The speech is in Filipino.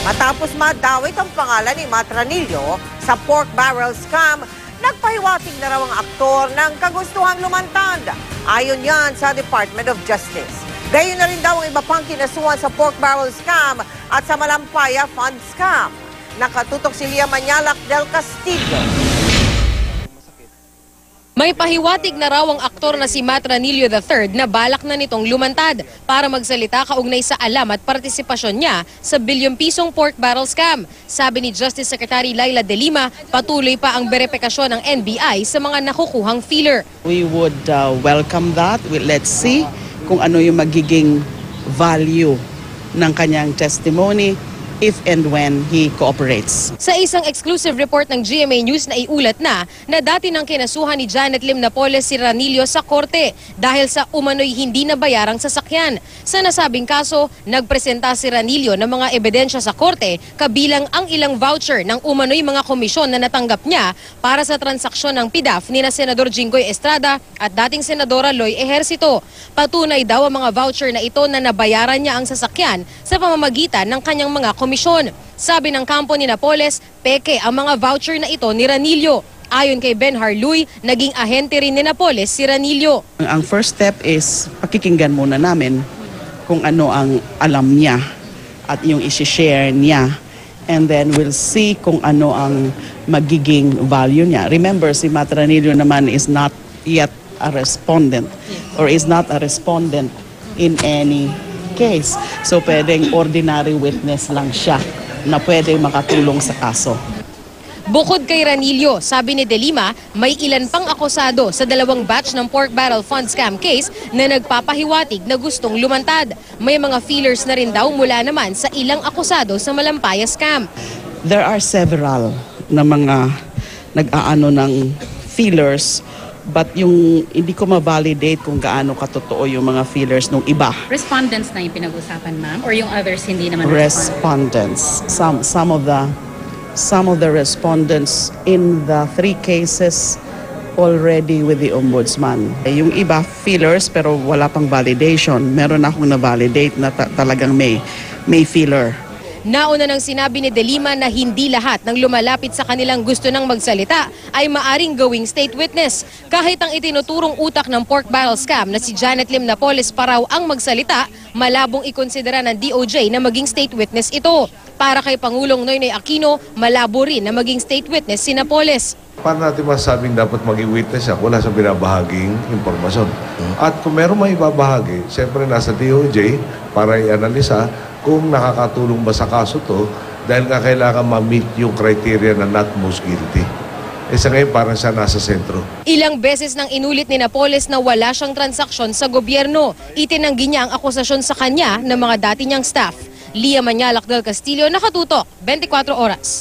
Matapos madawit ang pangalan ni Matt Ranillo sa pork barrel scam, nagpahiwatig na raw ang aktor ng kagustuhang lumantad. Ayon yan sa Department of Justice. Gayon na rin daw ang iba pang kinasuhan sa pork barrel scam at sa Malampaya Fund scam. Nakatutok si Lia Manyalak del Castillo. May pahiwatig na raw ang aktor na si Matt Ranillo III na balak na nitong lumantad para magsalita kaugnay sa alam at partisipasyon niya sa bilyong-pisong pork barrel scam. Sabi ni Justice Secretary Laila De Lima, patuloy pa ang beripikasyon ng NBI sa mga nakukuhang filler. We would welcome that. Let's see kung ano yung magiging value ng kanyang testimony if and when he cooperates. Sa isang exclusive report ng GMA News na iulat na dati nang kinasuhan ni Janet Lim Napoles si Ranillo sa korte dahil sa umano'y hindi nabayarang sasakyan. Sa nasabing kaso, nagpresenta si Ranillo ng mga ebidensya sa korte kabilang ang ilang voucher ng umano'y mga komisyon na natanggap niya para sa transaksyon ng PDAF ni na Senador Jinggoy Estrada at dating Senadora Loy Ejercito. Patunay daw ang mga voucher na ito na nabayaran niya ang sasakyan sa pamamagitan ng kanyang mga komisyon. Sabi ng kampo ni Napoles, peke ang mga voucher na ito ni Ranillo. Ayon kay Ben Harluy, naging ahente rin ni Napoles si Ranillo. Ang first step is pakikinggan muna namin kung ano ang alam niya at yung isi-share niya. And then we'll see kung ano ang magiging value niya. Remember, si Matt Ranillo naman is not yet a respondent or is not a respondent in any case. So pwedeng ordinary witness lang siya na pwedeng makatulong sa kaso. Bukod kay Ranillo, sabi ni De Lima, may ilan pang akusado sa dalawang batch ng pork barrel fund scam case na nagpapahiwatig na gustong lumantad. May mga feelers na rin daw mula naman sa ilang akusado sa Malampaya scam. There are several na mga nag-aano ng feelers, but yung hindi ko ma-validate kung gaano katotoo yung mga feelers nung iba. Respondents na yung pinag-usapan, ma'am? Or yung others hindi naman respondents? Some of the respondents in the 3 cases already with the ombudsman. Yung iba feelers pero wala pang validation. Meron akong na-validate na talagang may feeler. Nauna nang sinabi ni De Lima na hindi lahat ng lumalapit sa kanilang gusto ng magsalita ay maaring gawing state witness. Kahit ang itinuturong utak ng pork barrel scam na si Janet Lim Napoles pa raw ang magsalita, malabong ikonsidera ng DOJ na maging state witness ito. Para kay Pangulong Noynoy Aquino, malabo rin na maging state witness si Napoles. Paano natin masasabing dapat maging witness siya wala sa binabahaging impormasyon? At kung meron may ibabahagi, siyempre nasa DOJ para i-analisa kung nakakatulong ba sa kaso to dahil nga kailangan ma-meet yung criteria na not most guilty. Sa ngayon parang siya nasa sentro. Ilang beses nang inulit ni Napoles na wala siyang transaksyon sa gobyerno. Itinanggi niya ang akusasyon sa kanya ng mga dati niyang staff. Lia Manyalak del Castillo, nakatutok, 24 oras.